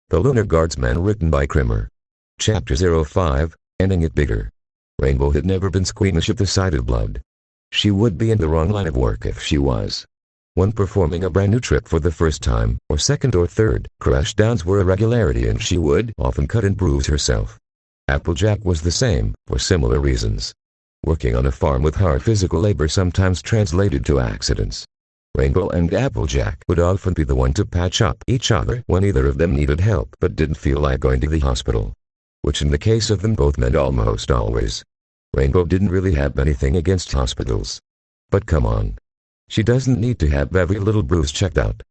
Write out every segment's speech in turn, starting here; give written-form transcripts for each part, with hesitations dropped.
The Lunar Guardsman, written by Krimmer. Chapter.05, Ending It Bigger. Rainbow had never been squeamish at the sight of blood. She would be in the wrong line of work if she was. When performing a brand new trick for the first time, or second or third, crash downs were a regularity and she would often cut and bruise herself. Applejack was the same, for similar reasons. Working on a farm with hard physical labor sometimes translated to accidents. Rainbow and Applejack would often be the one to patch up each other when either of them needed help but didn't feel like going to the hospital. Which in the case of them both meant almost always. Rainbow didn't really have anything against hospitals. But come on. She doesn't need to have every little bruise checked out.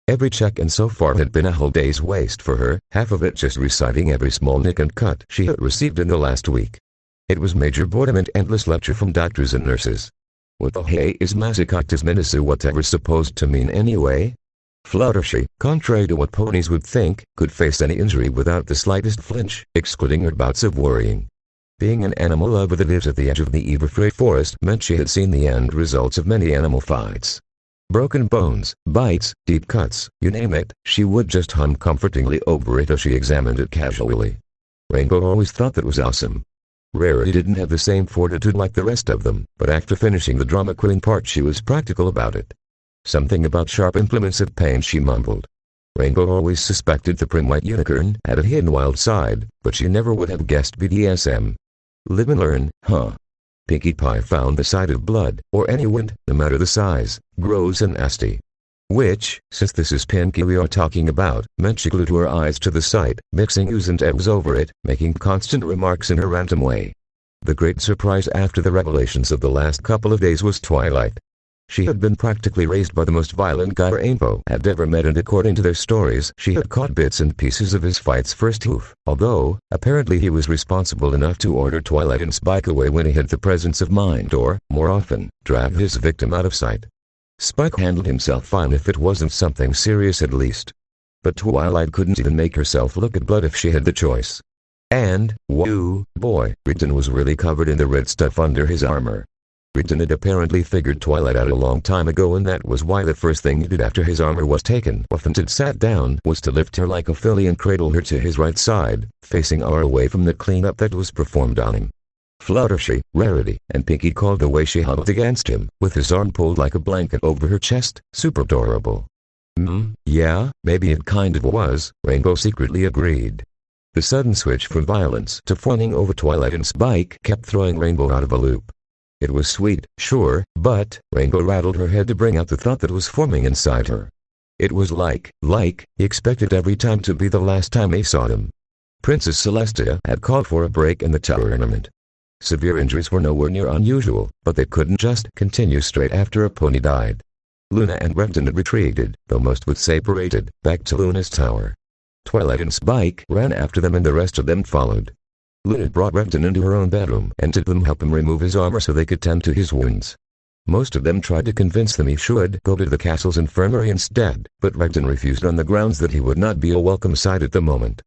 Every check and so far had been a whole day's waste for her, half of it just reciting every small nick and cut she had received in the last week. It was major boredom and endless lecture from doctors and nurses. What the hey is masochitis menace whatever supposed to mean anyway? Fluttershy, contrary to what ponies would think, could face any injury without the slightest flinch, excluding her bouts of worrying. Being an animal lover that lives at the edge of the everfree forest meant she had seen the end results of many animal fights. Broken bones, bites, deep cuts, you name it, she would just hum comfortingly over it as she examined it casually. Rainbow always thought that was awesome. Rarity didn't have the same fortitude like the rest of them, but after finishing the drama queen part she was practical about it. Something about sharp implements of pain, she mumbled. Rainbow always suspected the prim white unicorn had a hidden wild side, but she never would have guessed BDSM. Live and learn, huh? Pinkie Pie found the sight of blood, or any wound, no matter the size, gross and nasty. Which, since this is Pinkie we are talking about, meant she glued her eyes to the sight, mixing oohs and ehs over it, making constant remarks in her random way. The great surprise after the revelations of the last couple of days was Twilight. She had been practically raised by the most violent guy Rainbow had ever met, and according to their stories she had caught bits and pieces of his fight's first hoof, although, apparently he was responsible enough to order Twilight and Spike away when he had the presence of mind or, more often, drag his victim out of sight. Spike handled himself fine if it wasn't something serious at least. But Twilight couldn't even make herself look at blood if she had the choice. And, whoa, boy, Rigdon was really covered in the red stuff under his armor. Rigdon had apparently figured Twilight out a long time ago, and that was why the first thing he did after his armor was taken off and had sat down was to lift her like a filly and cradle her to his right side, facing her away from the cleanup that was performed on him. Fluttershy, Rarity, and Pinkie called the way she huddled against him, with his arm pulled like a blanket over her chest, super adorable. Yeah, maybe it kind of was, Rainbow secretly agreed. The sudden switch from violence to fawning over Twilight and Spike kept throwing Rainbow out of a loop. It was sweet, sure, but Rainbow rattled her head to bring out the thought that was forming inside her. It was like he expected every time to be the last time he saw them. Princess Celestia had called for a break in the tournament. Severe injuries were nowhere near unusual, but they couldn't just continue straight after a pony died. Luna and Renton had retreated, though most would say paraded, back to Luna's tower. Twilight and Spike ran after them and the rest of them followed. Luna brought Renton into her own bedroom and had them help him remove his armor so they could tend to his wounds. Most of them tried to convince them he should go to the castle's infirmary instead, but Renton refused on the grounds that he would not be a welcome sight at the moment.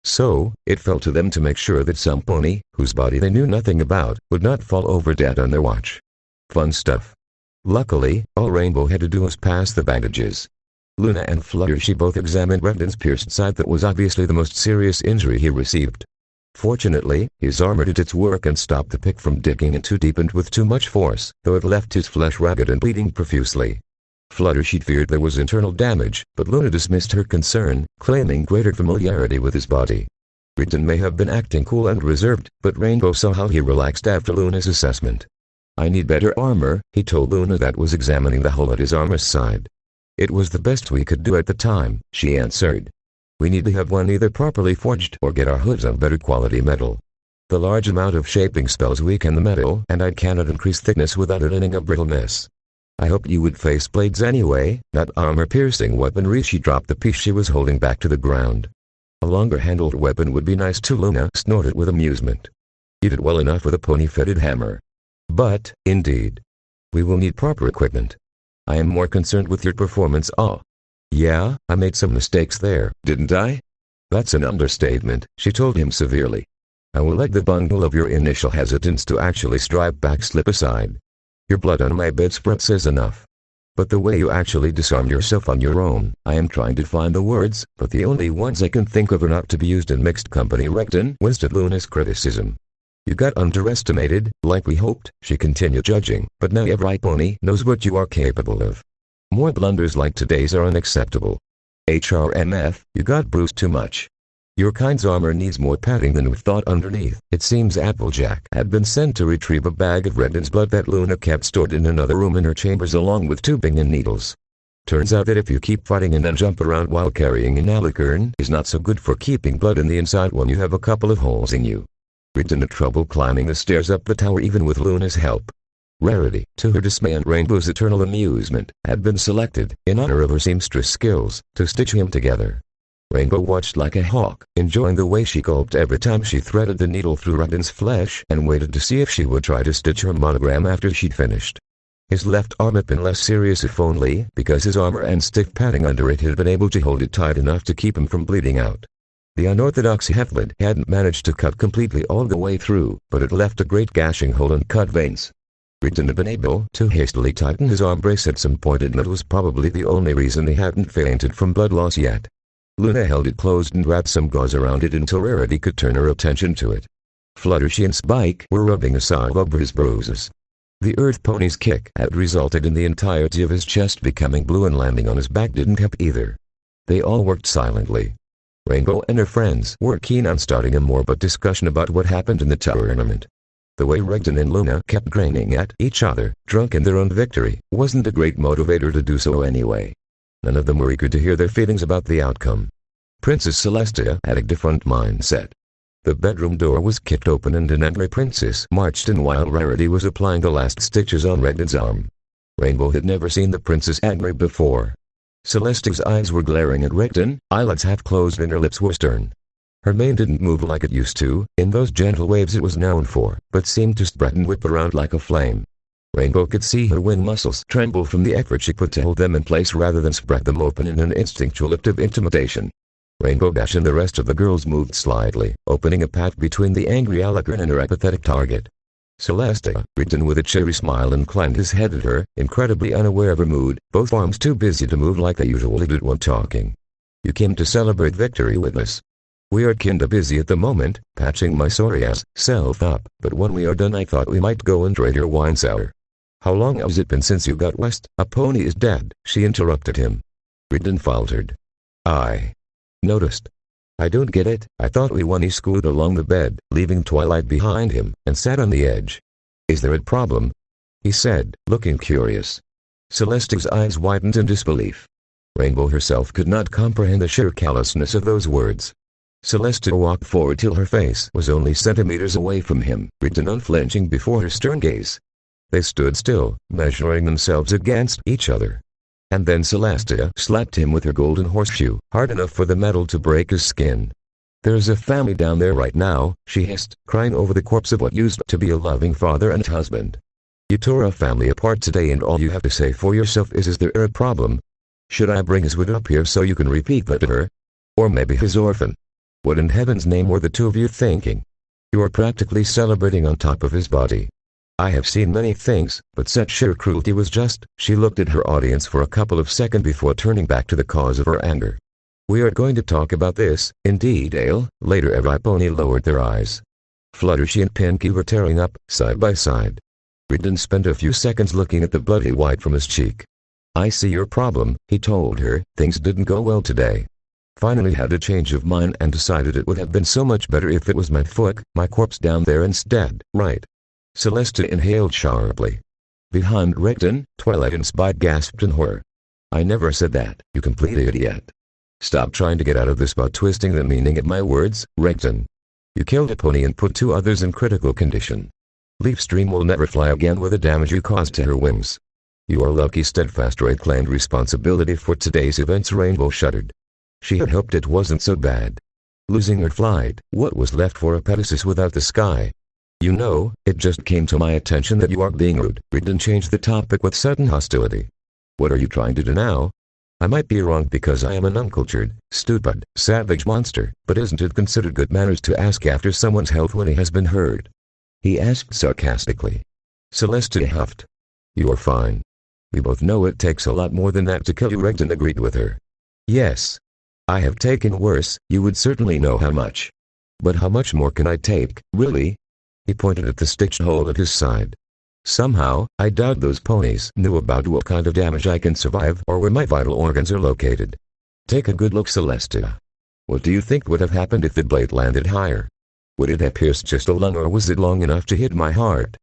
So, it fell to them to make sure that some pony, whose body they knew nothing about, would not fall over dead on their watch. Fun stuff. Luckily, all Rainbow had to do was pass the bandages. Luna and Fluttershy both examined Renton's pierced side that was obviously the most serious injury he received. Fortunately, his armor did its work and stopped the pick from digging in too deep and with too much force, though it left his flesh ragged and bleeding profusely. Fluttershy feared there was internal damage, but Luna dismissed her concern, claiming greater familiarity with his body. Renton may have been acting cool and reserved, but Rainbow saw how he relaxed after Luna's assessment. I need better armor, he told Luna that was examining the hole at his armor's side. It was the best we could do at the time, she answered. We need to have one either properly forged or get our hoods on better quality metal. The large amount of shaping spells weaken the metal, and I cannot increase thickness without it ending up brittleness. I hoped you would face blades anyway, not armor-piercing weaponry. She dropped the piece she was holding back to the ground. A longer-handled weapon would be nice too, Luna snorted with amusement. You did well enough with a pony-fitted hammer. But, indeed, we will need proper equipment. I am more concerned with your performance. Oh. Yeah, I made some mistakes there, didn't I? That's an understatement, she told him severely. I will let the bundle of your initial hesitance to actually strike back slip aside. Your blood on my bedspread says enough. But the way you actually disarmed yourself on your own, I am trying to find the words, but the only ones I can think of are not to be used in mixed company. Recton winced at Luna's criticism. You got underestimated, like we hoped, she continued, judging, but now every pony knows what you are capable of. More blunders like today's are unacceptable. HRMF, you got bruised too much. Your kind's armor needs more padding than we thought underneath. It seems Applejack had been sent to retrieve a bag of Redden's blood that Luna kept stored in another room in her chambers along with tubing and needles. Turns out that if you keep fighting and then jump around while carrying an alicorn is not so good for keeping blood in the inside when you have a couple of holes in you. Redden had trouble climbing the stairs up the tower even with Luna's help. Rarity, to her dismay and Rainbow's eternal amusement, had been selected, in honor of her seamstress skills, to stitch him together. Rainbow watched like a hawk, enjoying the way she gulped every time she threaded the needle through Redden's flesh and waited to see if she would try to stitch her monogram after she'd finished. His left arm had been less serious if only because his armor and stiff padding under it had been able to hold it tight enough to keep him from bleeding out. The unorthodox Heflin hadn't managed to cut completely all the way through, but it left a great gashing hole and cut veins. Redden had been able to hastily tighten his arm brace at some point, and that was probably the only reason he hadn't fainted from blood loss yet. Luna held it closed and wrapped some gauze around it until Rarity could turn her attention to it. Fluttershy and Spike were rubbing a salve over his bruises. The Earth Pony's kick had resulted in the entirety of his chest becoming blue, and landing on his back didn't help either. They all worked silently. Rainbow and her friends were keen on starting a more but discussion about what happened in the tournament. The way Redden and Luna kept grinning at each other, drunk in their own victory, wasn't a great motivator to do so anyway. None of them were eager to hear their feelings about the outcome. Princess Celestia had a different mindset. The bedroom door was kicked open and an angry princess marched in while Rarity was applying the last stitches on Redden's arm. Rainbow had never seen the princess angry before. Celestia's eyes were glaring at Redden, eyelids half closed and her lips were stern. Her mane didn't move like it used to, in those gentle waves it was known for, but seemed to spread and whip around like a flame. Rainbow could see her wing muscles tremble from the effort she put to hold them in place rather than spread them open in an instinctual act of intimidation. Rainbow Dash and the rest of the girls moved slightly, opening a path between the angry alicorn and her apathetic target. Celestia, Redden with a cheery smile, inclined his head at her, incredibly unaware of her mood, both arms too busy to move like they usually did when talking. You came to celebrate victory with us. We are kinda busy at the moment, patching my sorry ass self up, but when we are done I thought we might go and trade your wine cellar. How long has it been since you got west? A pony is dead, she interrupted him. Redden faltered. I noticed. I don't get it. I thought we won. He scooted along the bed, leaving Twilight behind him, and sat on the edge. Is there a problem? He said, looking curious. Celestia's eyes widened in disbelief. Rainbow herself could not comprehend the sheer callousness of those words. Celestia walked forward till her face was only centimeters away from him, Redden unflinching before her stern gaze. They stood still, measuring themselves against each other. And then Celestia slapped him with her golden horseshoe, hard enough for the metal to break his skin. There's a family down there right now, she hissed, crying over the corpse of what used to be a loving father and husband. You tore a family apart today and all you have to say for yourself is there a problem? Should I bring his widow up here so you can repeat that to her? Or maybe his orphan? What in heaven's name were the two of you thinking? You are practically celebrating on top of his body. I have seen many things, but such sheer cruelty was just. She looked at her audience for a couple of seconds before turning back to the cause of her anger. We are going to talk about this, in detail, later. Every pony lowered their eyes. Fluttershy and Pinky were tearing up, side by side. Redden spent a few seconds looking at the bloody white from his cheek. I see your problem, he told her. Things didn't go well today. Finally had a change of mind and decided it would have been so much better if it was my foot, my corpse down there instead, right? Celestia inhaled sharply. Behind Redden, Twilight and Spike gasped in horror. I never said that, you complete idiot. Stop trying to get out of this by twisting the meaning of my words, Redden. You killed a pony and put two others in critical condition. Leafstream will never fly again with the damage you caused to her wings. You are lucky Steadfast Ray claimed responsibility for today's events. Rainbow shuddered. She had hoped it wasn't so bad. Losing her flight, what was left for a Pegasus without the sky? You know, it just came to my attention that you are being rude. Redden changed the topic with sudden hostility. What are you trying to do now? I might be wrong because I am an uncultured, stupid, savage monster, but isn't it considered good manners to ask after someone's health when he has been hurt? He asked sarcastically. Celestia huffed. You are fine. We both know it takes a lot more than that to kill you. Regden agreed with her. Yes. I have taken worse, you would certainly know how much. But how much more can I take, really? He pointed at the stitched hole at his side. Somehow, I doubt those ponies knew about what kind of damage I can survive or where my vital organs are located. Take a good look, Celestia. What do you think would have happened if the blade landed higher? Would it have pierced just a lung, or was it long enough to hit my heart?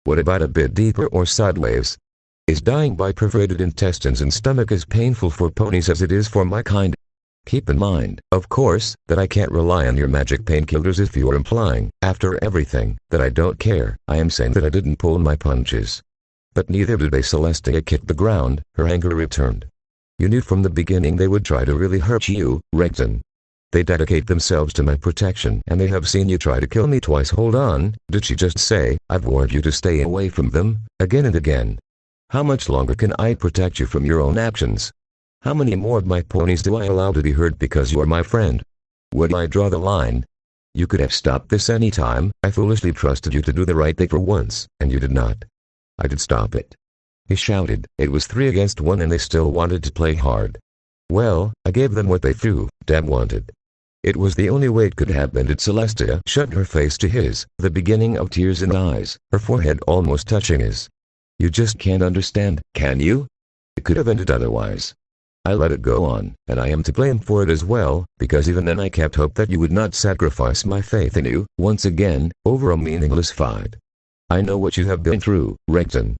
What about a bit deeper or sideways? Is dying by perforated intestines and stomach as painful for ponies as it is for my kind? Keep in mind, of course, that I can't rely on your magic painkillers if you are implying, after everything, that I don't care. I am saying that I didn't pull my punches. But neither did they. Celestia kicked the ground, her anger returned. You knew from the beginning they would try to really hurt you, Regden. They dedicate themselves to my protection, and they have seen you try to kill me twice. Hold on, did she just say, I've warned you to stay away from them, again and again? How much longer can I protect you from your own actions? How many more of my ponies do I allow to be hurt because you are my friend? Where do I draw the line? You could have stopped this any time. I foolishly trusted you to do the right thing for once, and you did not. I did stop it. He shouted. It was 3 against 1 and they still wanted to play hard. Well, I gave them what they threw, damn wanted. It was the only way it could have ended. Celestia shut her face to his, the beginning of tears in eyes, her forehead almost touching his. You just can't understand, can you? It could have ended otherwise. I let it go on, and I am to blame for it as well, because even then I kept hope that you would not sacrifice my faith in you, once again, over a meaningless fight. I know what you have been through, Regden.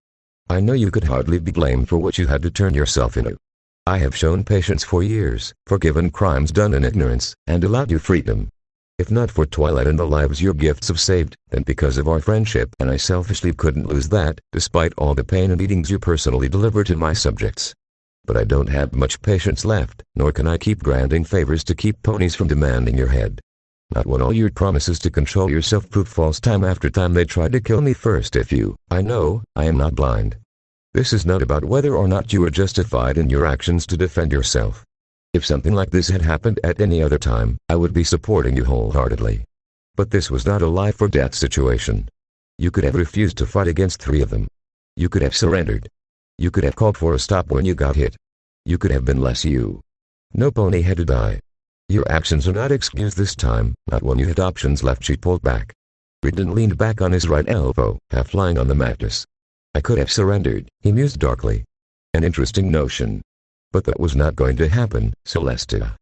I know you could hardly be blamed for what you had to turn yourself into. I have shown patience for years, forgiven crimes done in ignorance, and allowed you freedom. If not for Twilight and the lives your gifts have saved, then because of our friendship, and I selfishly couldn't lose that, despite all the pain and beatings you personally deliver to my subjects. But I don't have much patience left, nor can I keep granting favors to keep ponies from demanding your head. Not when all your promises to control yourself prove false time after time. They tried to kill me first. I know, I am not blind. This is not about whether or not you are justified in your actions to defend yourself. If something like this had happened at any other time, I would be supporting you wholeheartedly. But this was not a life or death situation. You could have refused to fight against 3 of them. You could have surrendered. You could have called for a stop when you got hit. You could have been less you. No pony had to die. Your actions are not excused this time, not when you had options left. She pulled back. Regden leaned back on his right elbow, half lying on the mattress. I could have surrendered, he mused darkly. An interesting notion. But that was not going to happen, Celestia.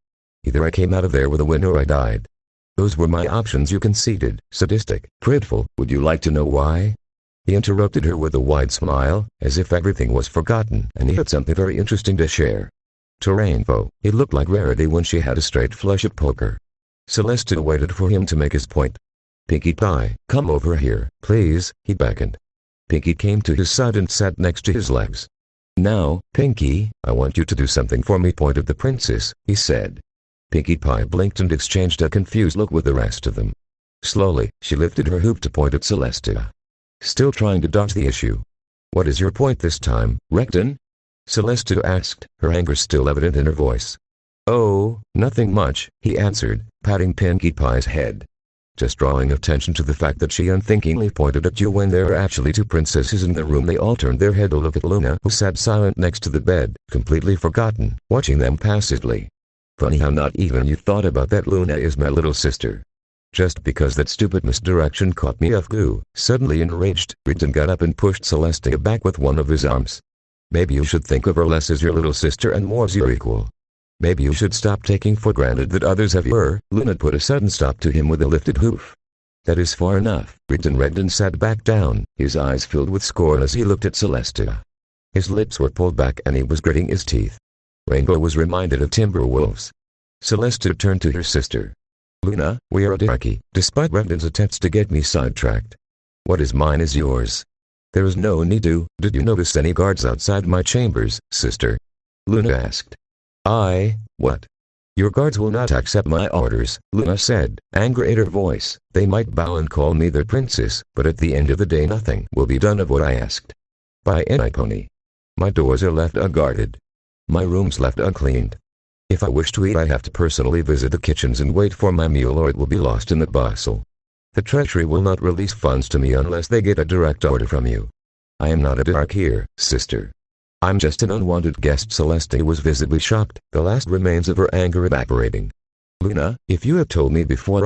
Either I came out of there with a win or I died. Those were my options. You conceded, sadistic, prideful. Would you like to know why? He interrupted her with a wide smile, as if everything was forgotten and he had something very interesting to share. Terrainfo, he looked like rarity when she had a straight flush at poker. Celestia waited for him to make his point. Pinkie Pie, come over here, please, he beckoned. Pinkie came to his side and sat next to his legs. Now, Pinkie, I want you to do something for me. Point at the princess, he said. Pinkie Pie blinked and exchanged a confused look with the rest of them. Slowly, she lifted her hoop to point at Celestia. Still trying to dodge the issue. What is your point this time, Regden? Celestia asked, her anger still evident in her voice. Oh, nothing much, he answered, patting Pinkie Pie's head. Just drawing attention to the fact that she unthinkingly pointed at you when there were actually 2 princesses in the room. They all turned their head to look at Luna, who sat silent next to the bed, completely forgotten, watching them passively. Funny how not even you thought about that. Luna is my little sister. Just because that stupid misdirection caught me off guard. Suddenly enraged, Regden got up and pushed Celestia back with one of his arms. Maybe you should think of her less as your little sister and more as your equal. Maybe you should stop taking for granted that others have you. Luna put a sudden stop to him with a lifted hoof. That is far enough. Regden sat back down, his eyes filled with scorn as he looked at Celestia. His lips were pulled back and he was gritting his teeth. Rainbow was reminded of timber wolves. Celestia turned to her sister. Luna, we are a diarchy, despite Regden's attempts to get me sidetracked. What is mine is yours. There is no need to. Did you notice any guards outside my chambers, sister? Luna asked. What? Your guards will not accept my orders, Luna said, anger in her voice. They might bow and call me their princess, but at the end of the day nothing will be done of what I asked. By any pony. My doors are left unguarded. My rooms left uncleaned. If I wish to eat I have to personally visit the kitchens and wait for my meal, or it will be lost in the bustle. The treasury will not release funds to me unless they get a direct order from you. I am not a dark here, sister. I'm just an unwanted guest. Celestia was visibly shocked, the last remains of her anger evaporating. Luna, if you had told me before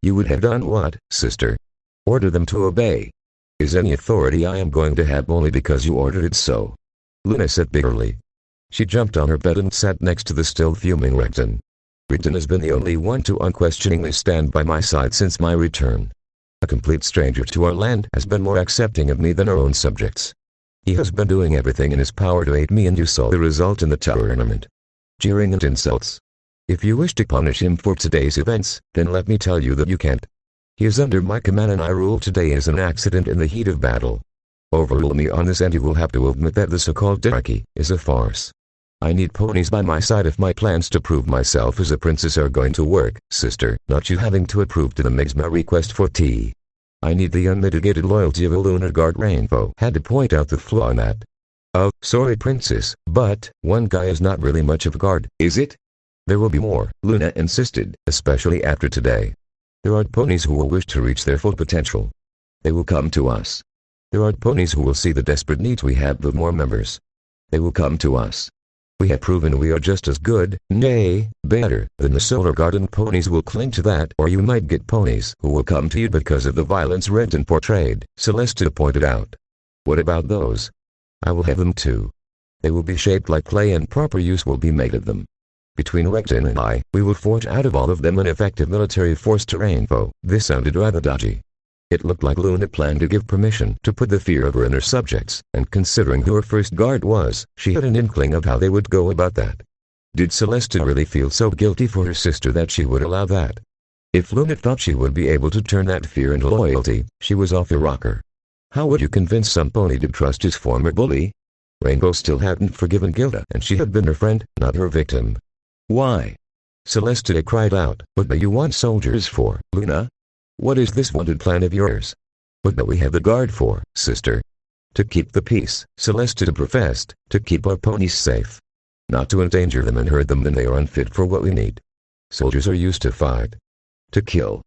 you would have done what, sister? Order them to obey. Is any authority I am going to have only because you ordered it so? Luna said bitterly. She jumped on her bed and sat next to the still fuming Recton. Recton has been the only one to unquestioningly stand by my side since my return. A complete stranger to our land has been more accepting of me than our own subjects. He has been doing everything in his power to aid me, and you saw the result in the tournament. Jeering and insults. If you wish to punish him for today's events, then let me tell you that you can't. He is under my command and I rule today as an accident in the heat of battle. Overrule me on this and you will have to admit that the so-called monarchy is a farce. I need ponies by my side if my plans to prove myself as a princess are going to work, sister, not you having to approve to the Migsma request for tea. I need the unmitigated loyalty of a Lunar Guard. Rainbow had to point out the flaw in that. Oh, sorry princess, but one guy is not really much of a guard, is it? There will be more, Luna insisted, especially after today. There are ponies who will wish to reach their full potential. They will come to us. There are ponies who will see the desperate needs we have of more members. They will come to us. We have proven we are just as good, nay, better, than the Solar Garden ponies will cling to that, or you might get ponies who will come to you because of the violence Renton portrayed, Celestia pointed out. What about those? I will have them too. They will be shaped like clay and proper use will be made of them. Between Recton and I, we will forge out of all of them an effective military force to Rainbow. This sounded rather dodgy. It looked like Luna planned to give permission to put the fear of her inner subjects, and considering who her first guard was, she had an inkling of how they would go about that. Did Celestia really feel so guilty for her sister that she would allow that? If Luna thought she would be able to turn that fear into loyalty, she was off the rocker. How would you convince some pony to trust his former bully? Rainbow still hadn't forgiven Gilda, and she had been her friend, not her victim. Why? Celestia cried out. What do you want soldiers for, Luna? What is this wanted plan of yours? What do we have the guard for, sister? To keep the peace, Celestia professed, to keep our ponies safe. Not to endanger them and hurt them when they are unfit for what we need. Soldiers are used to fight. To kill.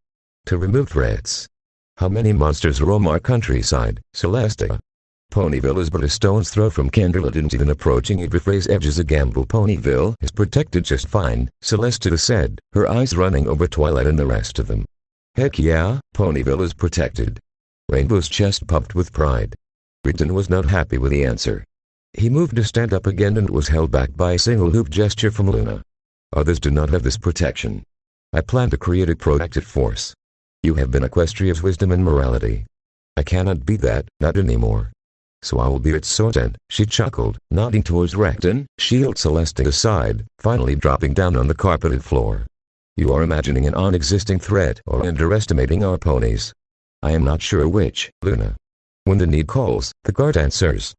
To remove threats. How many monsters roam our countryside, Celestia? Ponyville is but a stone's throw from Candlelit, and even approaching it rephrase edges a gamble. Ponyville is protected just fine, Celestia said, her eyes running over Twilight and the rest of them. Heck yeah, Ponyville is protected. Rainbow's chest puffed with pride. Recton was not happy with the answer. He moved to stand up again and was held back by a single hoop gesture from Luna. Others do not have this protection. I plan to create a protective force. You have been Equestria's wisdom and morality. I cannot be that, not anymore. So I will be its sword. She chuckled, nodding towards Recton, shield Celestia aside, finally dropping down on the carpeted floor. You are imagining an unexisting threat or underestimating our ponies. I am not sure which, Luna. When the need calls, the guard answers.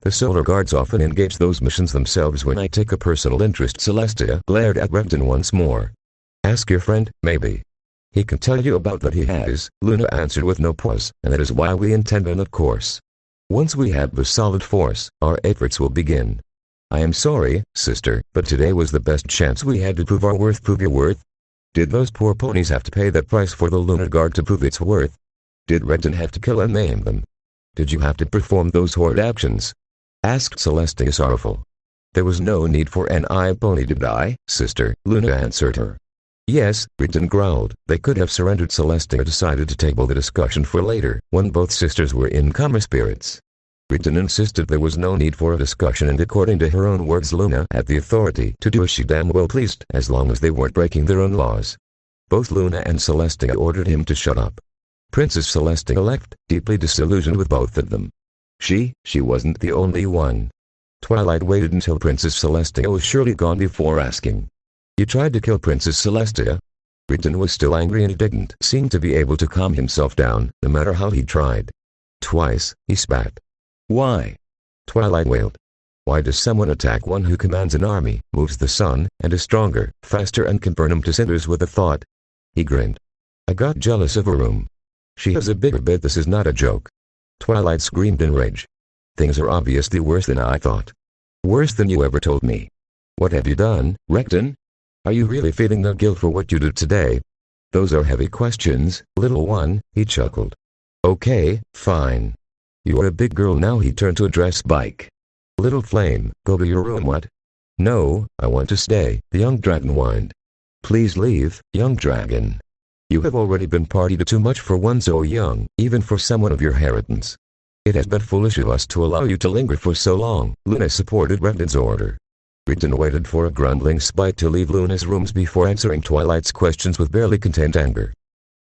The Solar Guards often engage those missions themselves when I take a personal interest. Celestia glared at Recton once more. Ask your friend, maybe. He can tell you about what he has, Luna answered with no pause, and that is why we intend on, of course. Once we have the solid force, our efforts will begin. I am sorry, sister, but today was the best chance we had to prove our worth. Prove your worth? Did those poor ponies have to pay that price for the Lunar Guard to prove its worth? Did Recton have to kill and maim them? Did you have to perform those horrid actions? Asked Celestia sorrowful. There was no need for an pony to die, sister, Luna answered her. Yes, Recton growled. They could have surrendered. Celestia decided to table the discussion for later, when both sisters were in calmer spirits. Recton insisted there was no need for a discussion, and according to her own words, Luna had the authority to do as she damn well pleased, as long as they weren't breaking their own laws. Both Luna and Celestia ordered him to shut up. Princess Celestia left, deeply disillusioned with both of them. She wasn't the only one. Twilight waited until Princess Celestia was surely gone before asking. You tried to kill Princess Celestia? Recton was still angry and didn't seem to be able to calm himself down, no matter how he tried. Twice, he spat. Why? Twilight wailed. Why does someone attack one who commands an army, moves the sun, and is stronger, faster, and can burn him to cinders with a thought? He grinned. I got jealous of her room. She has a bigger bed. This is not a joke. Twilight screamed in rage. Things are obviously worse than I thought. Worse than you ever told me. What have you done, Recton? Are you really feeling no guilt for what you did today? Those are heavy questions, little one, he chuckled. Okay, fine. You are a big girl now. He turned to address Spike. Little flame, go to your room. What? No, I want to stay, the young dragon whined. Please leave, young dragon. You have already been partied too much for one so young, even for someone of your inheritance. It has been foolish of us to allow you to linger for so long. Luna supported Renton's order. Renton waited for a grumbling spite to leave Luna's rooms before answering Twilight's questions with barely contained anger.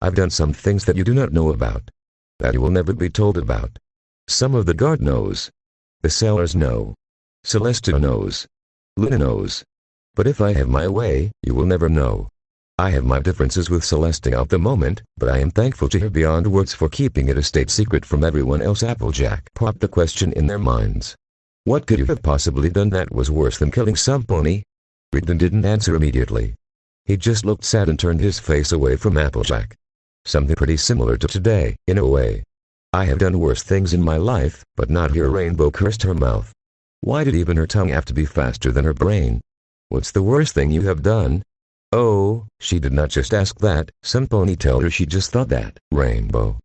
I've done some things that you do not know about. That you will never be told about. Some of the guard knows. The sailors know. Celestia knows. Luna knows. But if I have my way, you will never know. I have my differences with Celestia at the moment, but I am thankful to her beyond words for keeping it a state secret from everyone else. Applejack popped the question in their minds. What could you have possibly done that was worse than killing some pony? Renton didn't answer immediately. He just looked sad and turned his face away from Applejack. Something pretty similar to today, in a way. I have done worse things in my life, but not here. Rainbow cursed her mouth. Why did even her tongue have to be faster than her brain? What's the worst thing you have done? Oh, she did not just ask that, some pony told her she just thought that. Rainbow.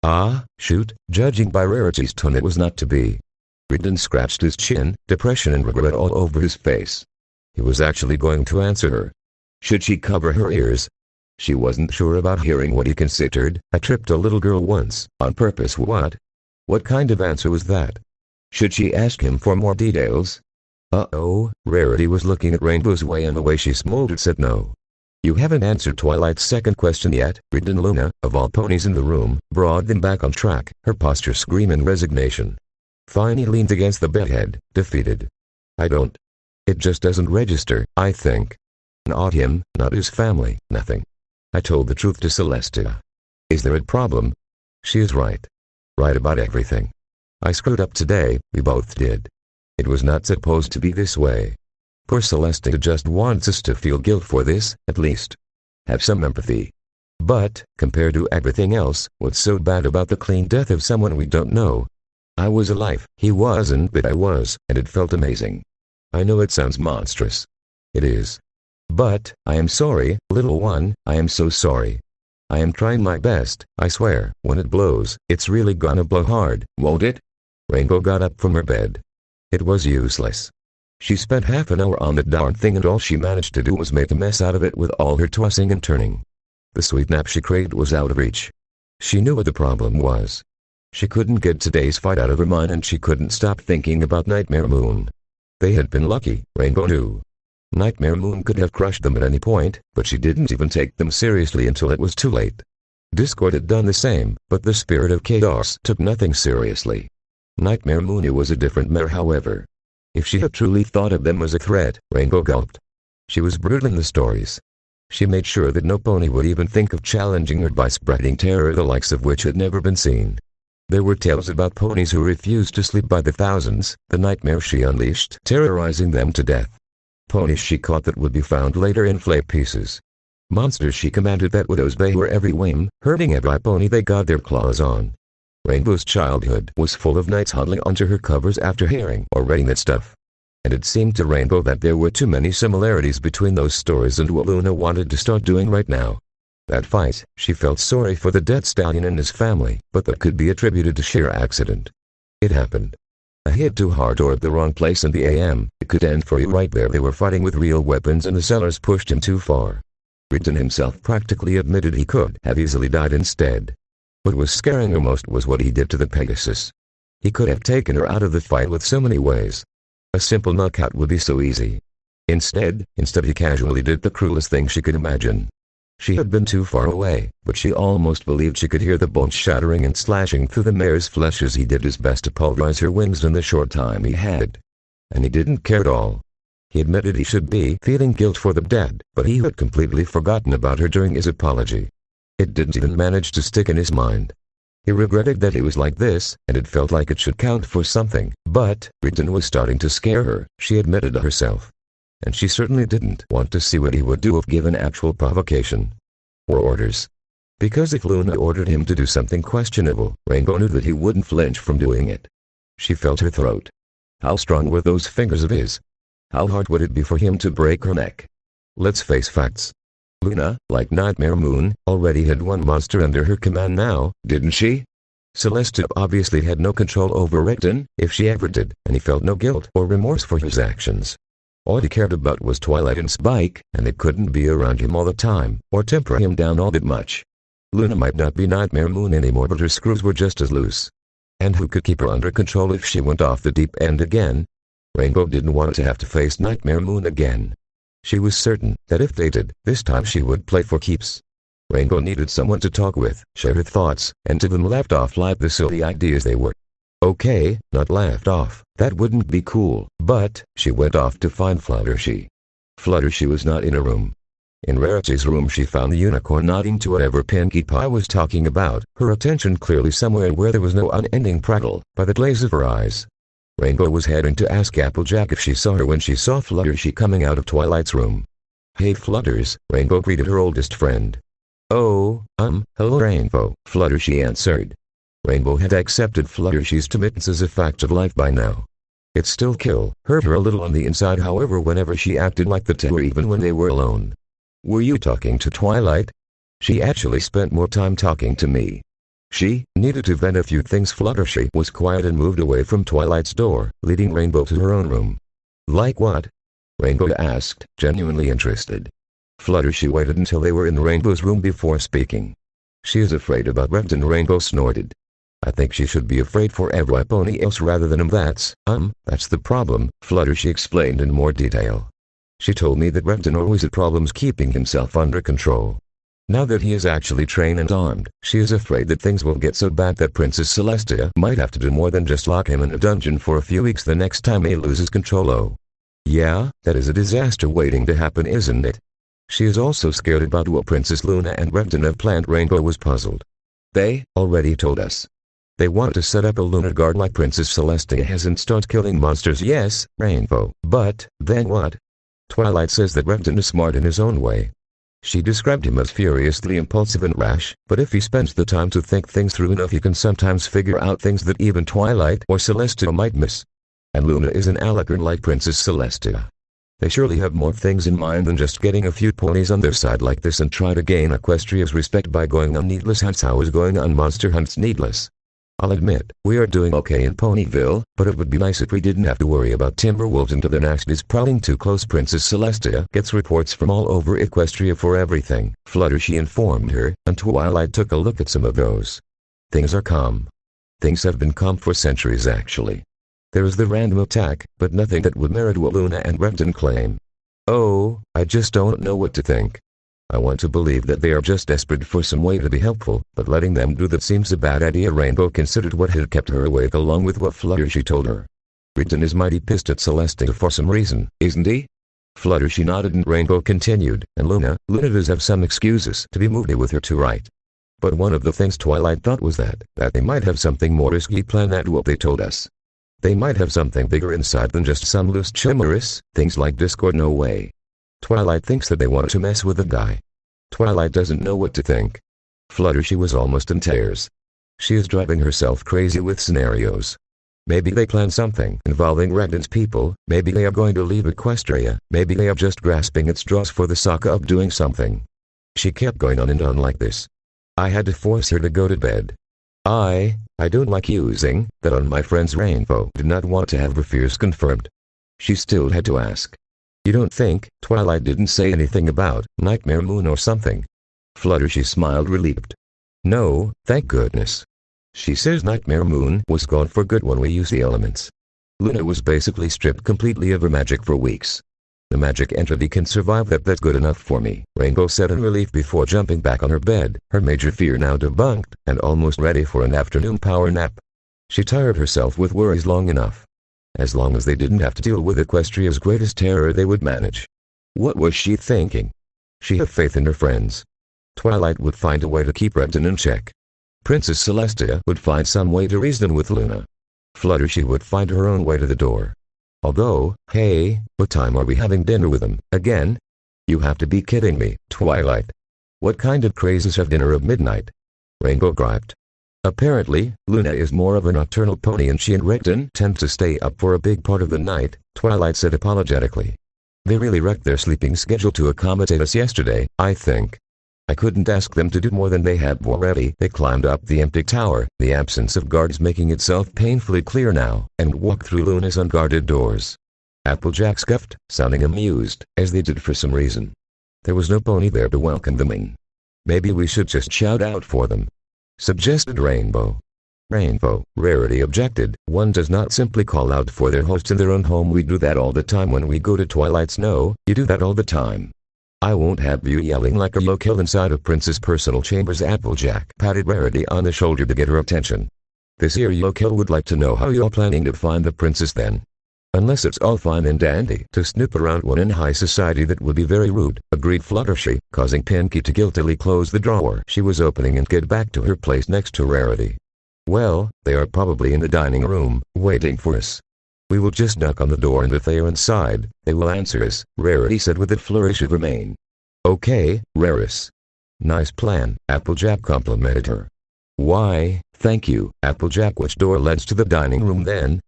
Ah, shoot, judging by Rarity's tone it was not to be. Renton scratched his chin, depression and regret all over his face. He was actually going to answer her. Should she cover her ears? She wasn't sure about hearing what he considered. I tripped a little girl once, on purpose. What? What kind of answer was that? Should she ask him for more details? Uh-oh, Rarity was looking at Rainbow's way and the way she smoldered said no. You haven't answered Twilight's second question yet. Renton. Luna, of all ponies in the room, brought them back on track, her posture screaming resignation. Fine. He leaned against the bedhead, defeated. I don't. It just doesn't register, I think. Not him, not his family, nothing. I told the truth to Celestia. Is there a problem? She is right. Right about everything. I screwed up today, we both did. It was not supposed to be this way. Poor Celestia just wants us to feel guilt for this, at least. Have some empathy. But, compared to everything else, what's so bad about the clean death of someone we don't know? I was alive, he wasn't, but I was, and it felt amazing. I know it sounds monstrous. It is. But, I am sorry, little one, I am so sorry. I am trying my best, I swear, when it blows, it's really gonna blow hard, won't it? Rainbow got up from her bed. It was useless. She spent half an hour on that darn thing and all she managed to do was make a mess out of it with all her tossing and turning. The sweet nap she craved was out of reach. She knew what the problem was. She couldn't get today's fight out of her mind and she couldn't stop thinking about Nightmare Moon. They had been lucky, Rainbow knew. Nightmare Moon could have crushed them at any point, but she didn't even take them seriously until it was too late. Discord had done the same, but the spirit of chaos took nothing seriously. Nightmare Moon was a different mare, however. If she had truly thought of them as a threat, Rainbow gulped. She was brutal in the stories. She made sure that no pony would even think of challenging her by spreading terror the likes of which had never been seen. There were tales about ponies who refused to sleep by the thousands, the nightmare she unleashed, terrorizing them to death. Ponies she caught that would be found later in flay pieces. Monsters she commanded that would obey her every whim, hurting every pony they got their claws on. Rainbow's childhood was full of nights huddling onto her covers after hearing or reading that stuff. And it seemed to Rainbow that there were too many similarities between those stories and what Luna wanted to start doing right now. That fight, she felt sorry for the dead stallion and his family, but that could be attributed to sheer accident. It happened. A hit too hard or at the wrong place in the AM, it could end for you right there. They were fighting with real weapons and the sellers pushed him too far. Renton himself practically admitted he could have easily died instead. What was scaring her most was what he did to the Pegasus. He could have taken her out of the fight with so many ways. A simple knockout would be so easy. Instead he casually did the cruelest thing she could imagine. She had been too far away, but she almost believed she could hear the bones shattering and slashing through the mare's flesh as he did his best to pulverize her wings in the short time he had. And he didn't care at all. He admitted he should be feeling guilt for the dead, but he had completely forgotten about her during his apology. It didn't even manage to stick in his mind. He regretted that he was like this, and it felt like it should count for something, but Renton was starting to scare her, she admitted to herself. And she certainly didn't want to see what he would do if given actual provocation. Or orders. Because if Luna ordered him to do something questionable, Rainbow knew that he wouldn't flinch from doing it. She felt her throat. How strong were those fingers of his? How hard would it be for him to break her neck? Let's face facts. Luna, like Nightmare Moon, already had one monster under her command now, didn't she? Celestia obviously had no control over Recton, if she ever did, and he felt no guilt or remorse for his actions. All he cared about was Twilight and Spike, and they couldn't be around him all the time, or temper him down all that much. Luna might not be Nightmare Moon anymore, but her screws were just as loose. And who could keep her under control if she went off the deep end again? Rainbow didn't want to have to face Nightmare Moon again. She was certain that if they did, this time she would play for keeps. Rainbow needed someone to talk with, share her thoughts, and to them laughed off like the silly ideas they were. Okay, not laughed off, that wouldn't be cool, but she went off to find Fluttershy. Fluttershy was not in a room. In Rarity's room she found the unicorn nodding to whatever Pinkie Pie was talking about, her attention clearly somewhere where there was no unending prattle, by the glaze of her eyes. Rainbow was heading to ask Applejack if she saw her when she saw Fluttershy coming out of Twilight's room. Hey Flutters, Rainbow greeted her oldest friend. Oh, hello Rainbow, Fluttershy answered. Rainbow had accepted Fluttershy's timidness as a fact of life by now. It still hurt her a little on the inside, however, whenever she acted like the two, or even when they were alone. Were you talking to Twilight? She actually spent more time talking to me. She needed to vent a few things. Fluttershy was quiet and moved away from Twilight's door, leading Rainbow to her own room. Like what? Rainbow asked, genuinely interested. Fluttershy waited until they were in Rainbow's room before speaking. She is afraid about Recton, Rainbow snorted. I think she should be afraid for everybody else rather than him. That's the problem, Fluttershy explained in more detail. She told me that Recton always had problems keeping himself under control. Now that he is actually trained and armed, she is afraid that things will get so bad that Princess Celestia might have to do more than just lock him in a dungeon for a few weeks the next time he loses control. Oh. Yeah, that is a disaster waiting to happen, isn't it? She is also scared about what Princess Luna and Recton have planned. Rainbow was puzzled. They already told us. They want to set up a lunar guard like Princess Celestia has and start killing monsters. Yes, Rainbow, but then what? Twilight says that Recton is smart in his own way. She described him as furiously impulsive and rash, but if he spends the time to think things through enough, he can sometimes figure out things that even Twilight or Celestia might miss. And Luna is an alicorn like Princess Celestia. They surely have more things in mind than just getting a few ponies on their side like this and try to gain Equestria's respect by going on needless hunts. How is going on monster hunts needless? I'll admit, we are doing okay in Ponyville, but it would be nice if we didn't have to worry about Timberwolves until the next is prowling too close. Princess Celestia gets reports from all over Equestria for everything, Fluttershy informed her, and Twilight took a look at some of those. Things are calm. Things have been calm for centuries actually. There is the random attack, but nothing that would merit what Luna and Recton claim. Oh, I just don't know what to think. I want to believe that they are just desperate for some way to be helpful, but letting them do that seems a bad idea. Rainbow considered what had kept her awake along with what Fluttershy told her. Recton is mighty pissed at Celestia for some reason, isn't he? Fluttershy nodded and Rainbow continued, and Luna does have some excuses to be moody with her too, right? But one of the things Twilight thought was that they might have something more risky planned than what they told us. They might have something bigger inside than just some loose chimeras, things like Discord. No way. Twilight thinks that they want to mess with the guy. Twilight doesn't know what to think. Fluttershy was almost in tears. She is driving herself crazy with scenarios. Maybe they plan something involving Recton's people, maybe they are going to leave Equestria, maybe they are just grasping at straws for the sake of doing something. She kept going on and on like this. I had to force her to go to bed. I don't like using that on my friends. Rainbow did not want to have her fears confirmed. She still had to ask. You don't think Twilight didn't say anything about Nightmare Moon or something? Fluttershy smiled relieved. No, thank goodness. She says Nightmare Moon was gone for good when we used the elements. Luna was basically stripped completely of her magic for weeks. The magic entity can survive that. That's good enough for me, Rainbow said in relief before jumping back on her bed, her major fear now debunked, and almost ready for an afternoon power nap. She tired herself with worries long enough. As long as they didn't have to deal with Equestria's greatest terror, they would manage. What was she thinking? She had faith in her friends. Twilight would find a way to keep Recton in check. Princess Celestia would find some way to reason with Luna. Fluttershy would find her own way to the door. Although, hey, what time are we having dinner with them, again? You have to be kidding me, Twilight. What kind of crazes have dinner at midnight? Rainbow griped. Apparently, Luna is more of a nocturnal pony and she and Recton tend to stay up for a big part of the night, Twilight said apologetically. They really wrecked their sleeping schedule to accommodate us yesterday, I think. I couldn't ask them to do more than they have already. They climbed up the empty tower, the absence of guards making itself painfully clear now, and walked through Luna's unguarded doors. Applejack scuffed, sounding amused, as they did for some reason. There was no pony there to welcome them in. Maybe we should just shout out for them, suggested Rainbow. Rainbow, Rarity objected. One does not simply call out for their host in their own home. We do that all the time when we go to Twilight Snow. You do that all the time. I won't have you yelling like a yokel inside a prince's personal chambers. Applejack patted Rarity on the shoulder to get her attention. This here yokel would like to know how you're planning to find the princess then. Unless it's all fine and dandy to snoop around one in high society, that would be very rude, agreed Fluttershy, causing Pinkie to guiltily close the drawer she was opening and get back to her place next to Rarity. Well, they are probably in the dining room, waiting for us. We will just knock on the door, and if they are inside, they will answer us, Rarity said with a flourish of her mane. Okay, Raris. Nice plan, Applejack complimented her. Why, thank you, Applejack. Which door leads to the dining room then?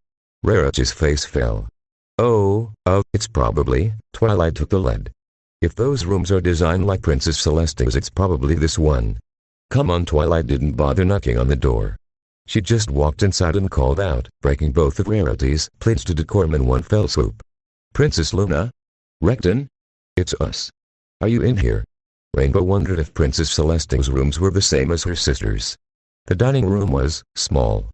Rarity's face fell. Oh, it's probably, Twilight took the lead. If those rooms are designed like Princess Celestia's, it's probably this one. Come on. Twilight didn't bother knocking on the door. She just walked inside and called out, breaking both of Rarity's plates to decorum in one fell swoop. Princess Luna? Recton? It's us. Are you in here? Rainbow wondered if Princess Celestia's rooms were the same as her sister's. The dining room was small.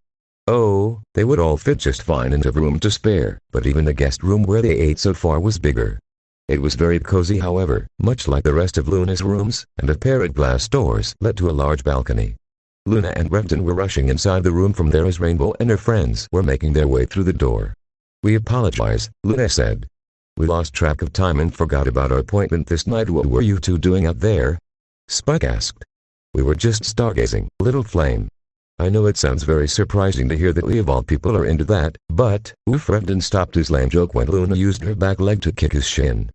Oh, they would all fit just fine into room to spare, but even the guest room where they ate so far was bigger. It was very cozy, however, much like the rest of Luna's rooms, and a pair of glass doors led to a large balcony. Luna and Recton were rushing inside the room from there as Rainbow and her friends were making their way through the door. We apologize, Luna said. We lost track of time and forgot about our appointment this night. What were you two doing out there? Spike asked. We were just stargazing, Little Flame. I know it sounds very surprising to hear that we of all people are into that, but, oof. Recton stopped his lame joke when Luna used her back leg to kick his shin.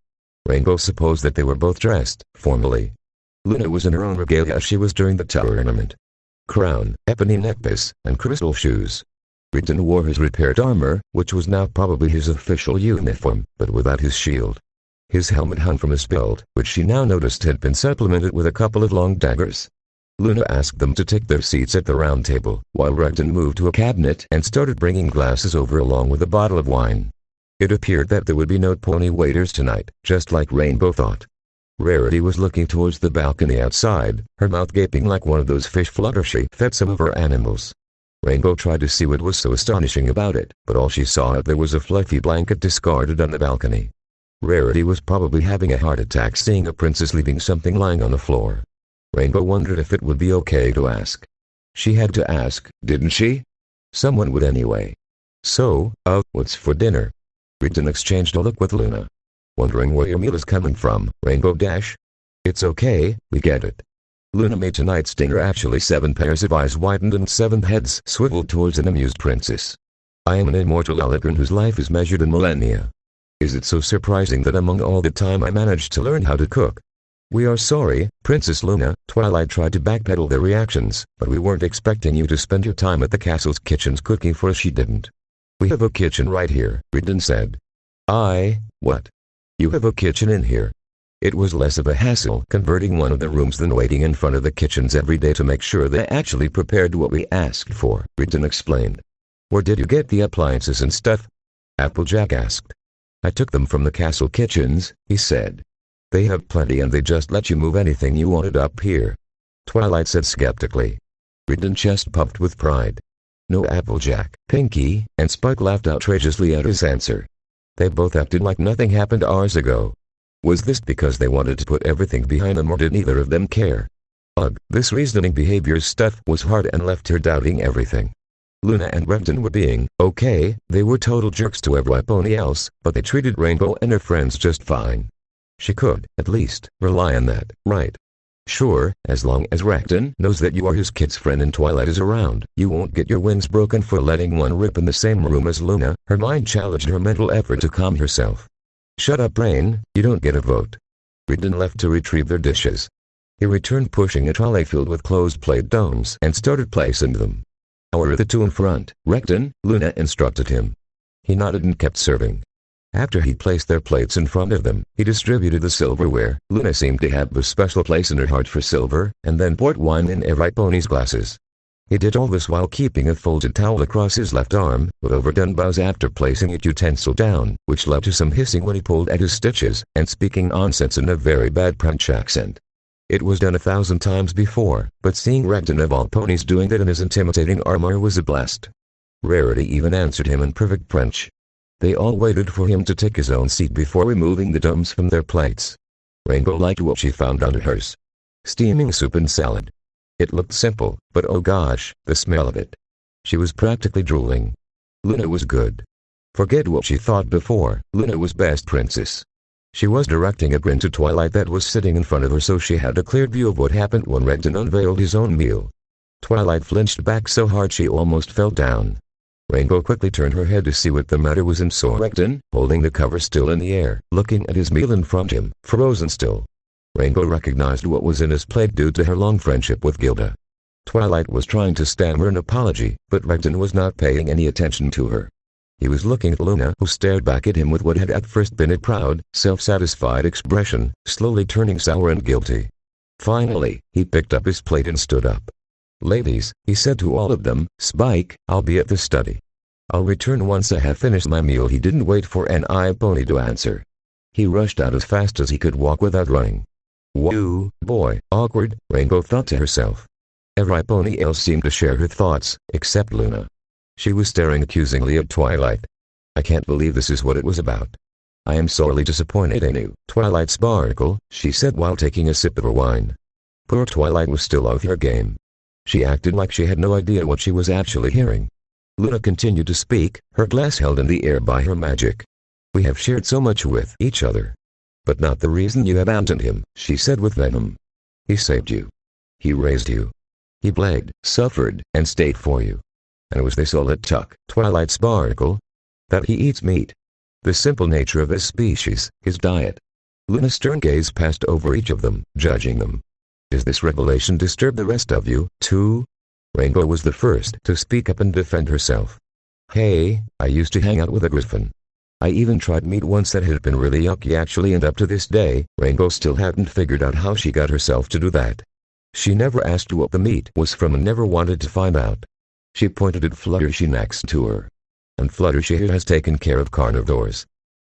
Rainbow supposed that they were both dressed, formally. Luna was in her own regalia as she was during the tournament. Crown, ebony necklace, and crystal shoes. Recton wore his repaired armor, which was now probably his official uniform, but without his shield. His helmet hung from his belt, which she now noticed had been supplemented with a couple of long daggers. Luna asked them to take their seats at the round table, while Recton moved to a cabinet and started bringing glasses over along with a bottle of wine. It appeared that there would be no pony waiters tonight, just like Rainbow thought. Rarity was looking towards the balcony outside, her mouth gaping like one of those fish Fluttershy fed some of her animals. Rainbow tried to see what was so astonishing about it, but all she saw there was a fluffy blanket discarded on the balcony. Rarity was probably having a heart attack seeing a princess leaving something lying on the floor. Rainbow wondered if it would be okay to ask. She had to ask, didn't she? Someone would anyway. So, what's for dinner? Recton exchanged a look with Luna. Wondering where your meal is coming from, Rainbow Dash? It's okay, we get it. Luna made tonight's dinner actually. 7 pairs of eyes widened and 7 heads swiveled towards an amused princess. I am an immortal Alicorn whose life is measured in millennia. Is it so surprising that among all the time I managed to learn how to cook? We are sorry, Princess Luna. Twilight tried to backpedal their reactions, but we weren't expecting you to spend your time at the castle's kitchens cooking for us. She didn't. We have a kitchen right here, Recton said. What? You have a kitchen in here? It was less of a hassle converting one of the rooms than waiting in front of the kitchens every day to make sure they actually prepared what we asked for, Recton explained. Where did you get the appliances and stuff? Applejack asked. I took them from the castle kitchens, he said. They have plenty and they just let you move anything you wanted up here. Twilight said skeptically. Recton's chest puffed with pride. No, Applejack, Pinkie, and Spike laughed outrageously at his answer. They both acted like nothing happened hours ago. Was this because they wanted to put everything behind them, or did neither of them care? Ugh, this reasoning behavior stuff was hard and left her doubting everything. Luna and Recton were being okay. They were total jerks to everybody else, but they treated Rainbow and her friends just fine. She could, at least, rely on that, right? Sure, as long as Recton knows that you are his kid's friend and Twilight is around, you won't get your wings broken for letting one rip in the same room as Luna. Her mind challenged her mental effort to calm herself. Shut up, Rain, you don't get a vote. Recton left to retrieve their dishes. He returned pushing a trolley filled with closed plate domes and started placing them. How are the two in front, Recton? Luna instructed him. He nodded and kept serving. After he placed their plates in front of them, he distributed the silverware. Luna seemed to have a special place in her heart for silver, and then poured wine in every pony's glasses. He did all this while keeping a folded towel across his left arm, with overdone bows after placing each utensil down, which led to some hissing when he pulled at his stitches, and speaking nonsense in a very bad French accent. It was done 1,000 times before, but seeing Regden of all ponies doing that in his intimidating armor was a blast. Rarity even answered him in perfect French. They all waited for him to take his own seat before removing the dumbs from their plates. Rainbow liked what she found under hers. Steaming soup and salad. It looked simple, but oh gosh, the smell of it. She was practically drooling. Luna was good. Forget what she thought before, Luna was best princess. She was directing a grin to Twilight that was sitting in front of her, so she had a clear view of what happened when Regden unveiled his own meal. Twilight flinched back so hard she almost fell down. Rainbow quickly turned her head to see what the matter was and saw Regden, holding the cover still in the air, looking at his meal in front of him, frozen still. Rainbow recognized what was in his plate due to her long friendship with Gilda. Twilight was trying to stammer an apology, but Regden was not paying any attention to her. He was looking at Luna, who stared back at him with what had at first been a proud, self-satisfied expression, slowly turning sour and guilty. Finally, he picked up his plate and stood up. "Ladies," he said to all of them, "Spike, I'll be at the study. I'll return once I have finished my meal." He didn't wait for an pony to answer. He rushed out as fast as he could walk without running. "Whoa, boy, awkward," Rainbow thought to herself. Every pony else seemed to share her thoughts, except Luna. She was staring accusingly at Twilight. "I can't believe this is what it was about. I am sorely disappointed in you, Twilight Sparkle," she said while taking a sip of her wine. Poor Twilight was still off her game. She acted like she had no idea what she was actually hearing. Luna continued to speak, her glass held in the air by her magic. "We have shared so much with each other. But not the reason you abandoned him," she said with venom. "He saved you. He raised you. He bled, suffered, and stayed for you. And was this all it took, Twilight Sparkle? That he eats meat. The simple nature of his species, his diet." Luna's stern gaze passed over each of them, judging them. "Does this revelation disturb the rest of you, too?" Rainbow was the first to speak up and defend herself. "Hey, I used to hang out with a griffin. I even tried meat once that had been really yucky actually, and up to this day, Rainbow still hadn't figured out how she got herself to do that. She never asked what the meat was from and never wanted to find out." She pointed at Fluttershy next to her. "And Fluttershy has taken care of carnivores.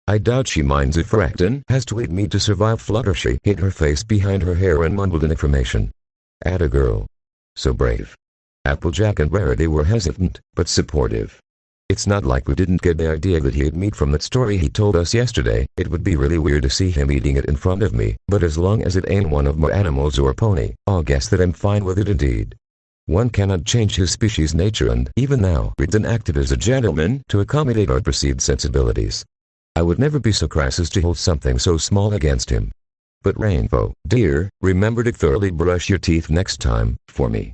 I doubt she minds if Regden has to eat meat to survive." Fluttershy hid her face behind her hair and mumbled an information. "Atta girl. So brave." Applejack and Rarity were hesitant, but supportive. "It's not like we didn't get the idea that he ate meat from that story he told us yesterday. It would be really weird to see him eating it in front of me, but as long as it ain't one of my animals or pony, I'll guess that I'm fine with it indeed. One cannot change his species' nature, and even now Regden acted as a gentleman to accommodate our perceived sensibilities. I would never be so crass as to hold something so small against him. But Rainbow, dear, remember to thoroughly brush your teeth next time, for me."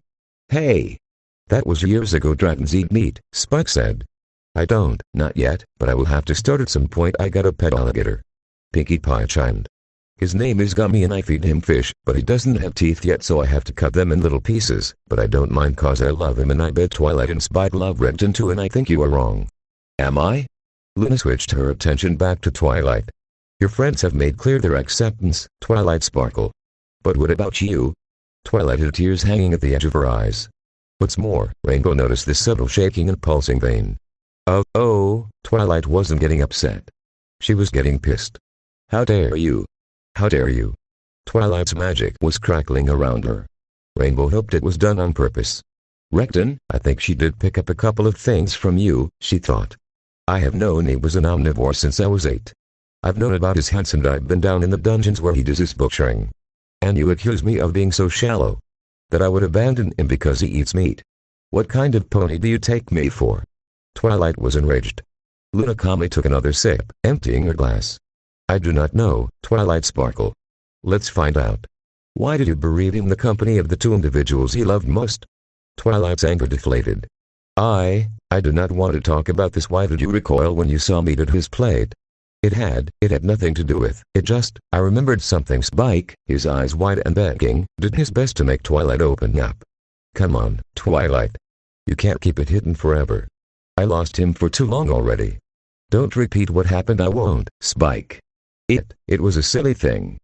"Hey! That was years ago. Dragons eat meat," Spike said. "I don't, not yet, but I will have to start at some point. I got a pet alligator." Pinkie Pie chimed. "His name is Gummy and I feed him fish, but he doesn't have teeth yet, so I have to cut them in little pieces, but I don't mind cause I love him, and I bet Twilight and Spike love Regden too, and I think you are wrong." "Am I?" Luna switched her attention back to Twilight. "Your friends have made clear their acceptance, Twilight Sparkle. But what about you?" Twilight had tears hanging at the edge of her eyes. What's more, Rainbow noticed the subtle shaking and pulsing vein. Oh, Twilight wasn't getting upset. She was getting pissed. "How dare you? How dare you?" Twilight's magic was crackling around her. Rainbow hoped it was done on purpose. "Regden, I think she did pick up a couple of things from you," she thought. "I have known he was an omnivore since I was 8. I've known about his hunts and I've been down in the dungeons where he does his butchering. And you accuse me of being so shallow that I would abandon him because he eats meat. What kind of pony do you take me for?" Twilight was enraged. Luna calmly took another sip, emptying her glass. "I do not know, Twilight Sparkle. Let's find out. Why did you bereave him the company of the 2 individuals he loved most?" Twilight's anger deflated. I do not want to talk about this. Why did you recoil when you saw meat at his plate?" It had nothing to do with it, just, I remembered something." Spike, his eyes wide and begging, did his best to make Twilight open up. "Come on, Twilight. You can't keep it hidden forever. I lost him for too long already." Don't repeat what happened. I won't, Spike. It was a silly thing.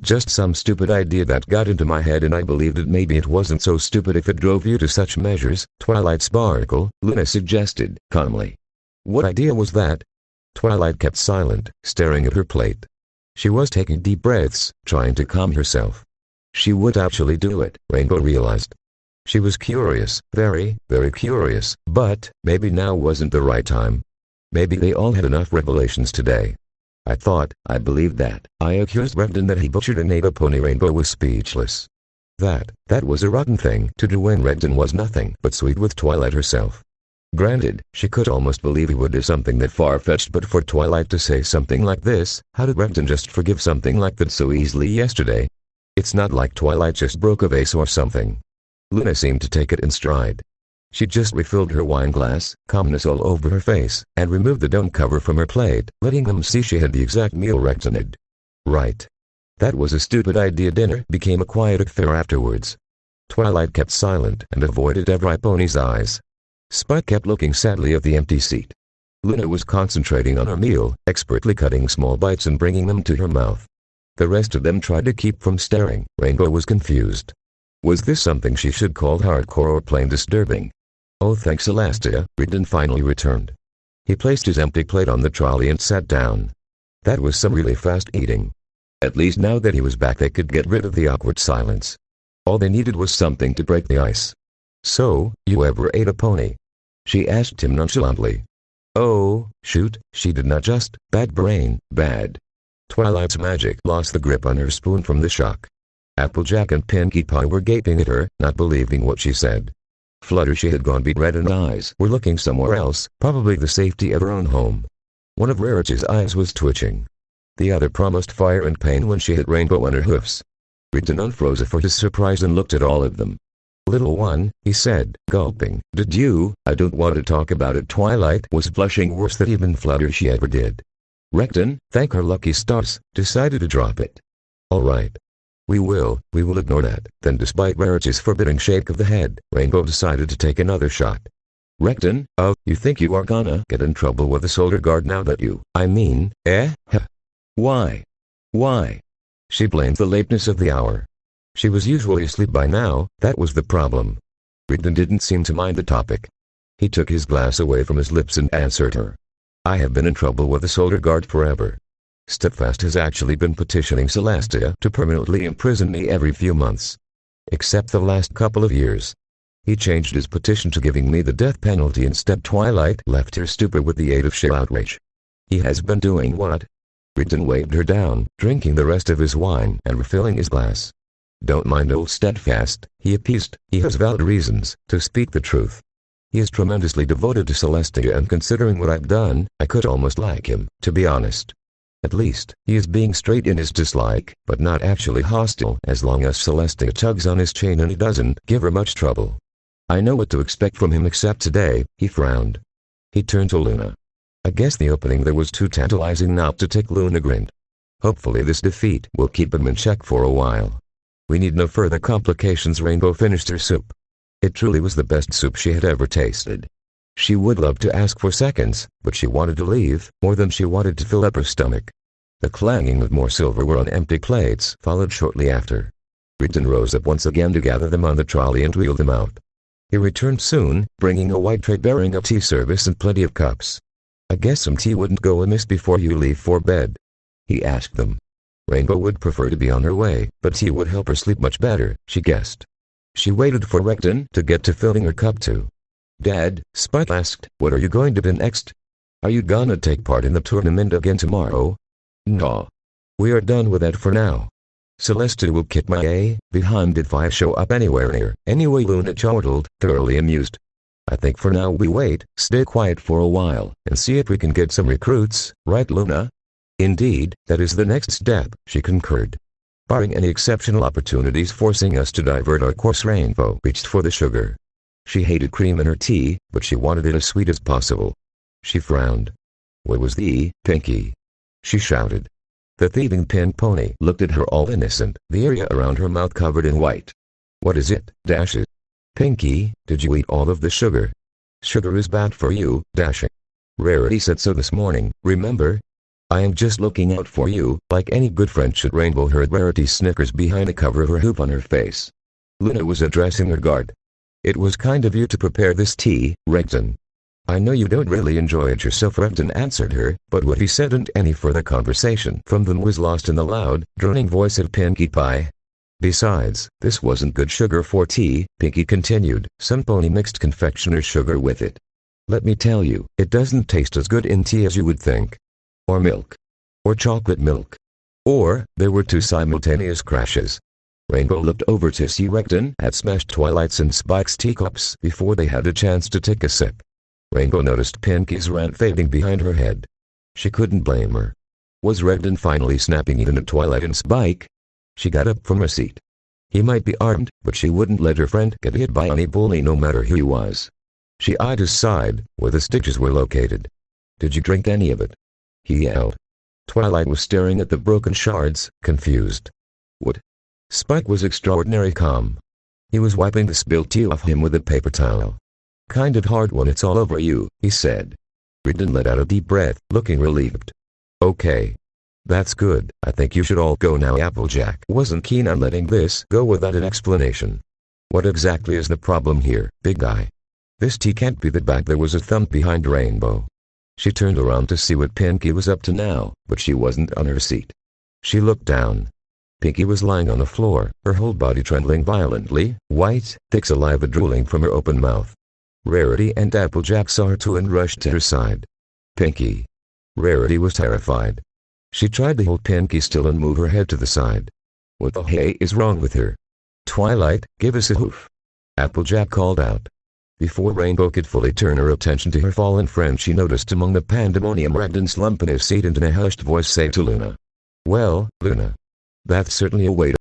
Just some stupid idea that got into my head and I believed it. Maybe it wasn't so stupid if it drove you to such measures, Twilight Sparkle, Luna suggested, calmly. What idea was that? Twilight kept silent, staring at her plate. She was taking deep breaths, trying to calm herself. She would actually do it, Rainbow realized. She was curious, very, very curious, but maybe now wasn't the right time. Maybe they all had enough revelations today. I believed that. I accused Brendan that he butchered and ate a pony. Rainbow was speechless. That was a rotten thing to do when Brendan was nothing but sweet with Twilight herself. Granted, she could almost believe he would do something that far-fetched, but for Twilight to say something like this, how did Brendan just forgive something like that so easily yesterday? It's not like Twilight just broke a vase or something. Luna seemed to take it in stride. She just refilled her wine glass, calmness all over her face, and removed the dome cover from her plate, letting them see she had the exact meal Recton had. Right. That was a stupid idea. Dinner became a quiet affair afterwards. Twilight kept silent and avoided every pony's eyes. Spike kept looking sadly at the empty seat. Luna was concentrating on her meal, expertly cutting small bites and bringing them to her mouth. The rest of them tried to keep from staring. Rainbow was confused. Was this something she should call hardcore or plain disturbing? Oh, thanks, Celestia, Brendan finally returned. He placed his empty plate on the trolley and sat down. That was some really fast eating. At least now that he was back they could get rid of the awkward silence. All they needed was something to break the ice. So, you ever ate a pony? She asked him nonchalantly. Oh, shoot, she did not just, bad brain, bad. Twilight's magic lost the grip on her spoon from the shock. Applejack and Pinkie Pie were gaping at her, not believing what she said. Fluttershy had gone beet red and eyes were looking somewhere else, probably the safety of her own home. One of Rarity's eyes was twitching. The other promised fire and pain when she hit Rainbow on her hoofs. Brendan unfroze for his surprise and looked at all of them. Little one, he said, gulping. Did you? I don't want to talk about it. Twilight was blushing worse than even Fluttershy ever did. Recton, thank our lucky stars, decided to drop it. All right. We will ignore that. Then despite Rarity's forbidding shake of the head, Rainbow decided to take another shot. Recton, oh, you think you are gonna get in trouble with the Solar Guard now that you, Why? Why? She blamed the lateness of the hour. She was usually asleep by now, that was the problem. Brendan didn't seem to mind the topic. He took his glass away from his lips and answered her. I have been in trouble with the Solar Guard forever. Steadfast has actually been petitioning Celestia to permanently imprison me every few months. Except the last couple of years. He changed his petition to giving me the death penalty instead. Twilight left her stupid with the aid of sheer outrage. He has been doing what? Brendan waved her down, drinking the rest of his wine and refilling his glass. Don't mind old Steadfast, he appeased. He has valid reasons, to speak the truth. He is tremendously devoted to Celestia, and considering what I've done, I could almost like him, to be honest. At least, he is being straight in his dislike, but not actually hostile as long as Celestia tugs on his chain and he doesn't give her much trouble. I know what to expect from him except today, he frowned. He turned to Luna. I guess the opening there was too tantalizing not to take. Luna grinned. Hopefully this defeat will keep him in check for a while. We need no further complications. Rainbow finished her soup. It truly was the best soup she had ever tasted. She would love to ask for seconds, but she wanted to leave, more than she wanted to fill up her stomach. The clanging of more silverware on empty plates followed shortly after. Brendan rose up once again to gather them on the trolley and wheel them out. He returned soon, bringing a white tray bearing a tea service and plenty of cups. I guess some tea wouldn't go amiss before you leave for bed? He asked them. Rainbow would prefer to be on her way, but tea would help her sleep much better, she guessed. She waited for Recton to get to filling her cup too. Dad, Spike asked, what are you going to do next? Are you gonna take part in the tournament again tomorrow? No. We are done with that for now. Celestia will kick my behind if I show up anywhere near. Anyway, Luna chortled, thoroughly amused. I think for now we wait, stay quiet for a while, and see if we can get some recruits, right Luna? Indeed, that is the next step, she concurred. Barring any exceptional opportunities forcing us to divert our course, Rainbow reached for the sugar. She hated cream in her tea, but she wanted it as sweet as possible. She frowned. What was the Pinkie? She shouted. The thieving pin pony looked at her all innocent, the area around her mouth covered in white. What is it, Dashes? Pinkie, did you eat all of the sugar? Sugar is bad for you, Dashing. Rarity said so this morning, remember? I am just looking out for you, like any good friend should. Rainbow heard Rarity's snickers behind the cover of her hoop on her face. Luna was addressing her guard. It was kind of you to prepare this tea, Regden. I know you don't really enjoy it yourself, Regden answered her, but what he said and any further conversation from them was lost in the loud, droning voice of Pinkie Pie. Besides, this wasn't good sugar for tea, Pinkie continued, some pony mixed confectioner's sugar with it. Let me tell you, it doesn't taste as good in tea as you would think. Or milk. Or chocolate milk. Or, there were two simultaneous crashes. Rainbow looked over to see Regden had smashed Twilight's and Spike's teacups before they had a chance to take a sip. Rainbow noticed Pinkie's rant fading behind her head. She couldn't blame her. Was Regden finally snapping even at Twilight and Spike? She got up from her seat. He might be armed, but she wouldn't let her friend get hit by any bully no matter who he was. She eyed his side, where the stitches were located. Did you drink any of it? He yelled. Twilight was staring at the broken shards, confused. What? Spike was extraordinarily calm. He was wiping the spilled tea off him with a paper towel. Kind of hard when it's all over you, he said. Regden let out a deep breath, looking relieved. Okay. That's good, I think you should all go now. Applejack wasn't keen on letting this go without an explanation. What exactly is the problem here, big guy? This tea can't be that bad. There was a thump behind Rainbow. She turned around to see what Pinkie was up to now, but she wasn't on her seat. She looked down. Pinkie was lying on the floor, her whole body trembling violently, white, thick saliva drooling from her open mouth. Rarity and Applejack saw her too and rushed to her side. Pinkie. Rarity was terrified. She tried to hold Pinkie still and move her head to the side. What the hey is wrong with her? Twilight, give us a hoof. Applejack called out. Before Rainbow could fully turn her attention to her fallen friend, she noticed among the pandemonium Regden slump in his seat and in a hushed voice say to Luna. Well, Luna. That's certainly a way to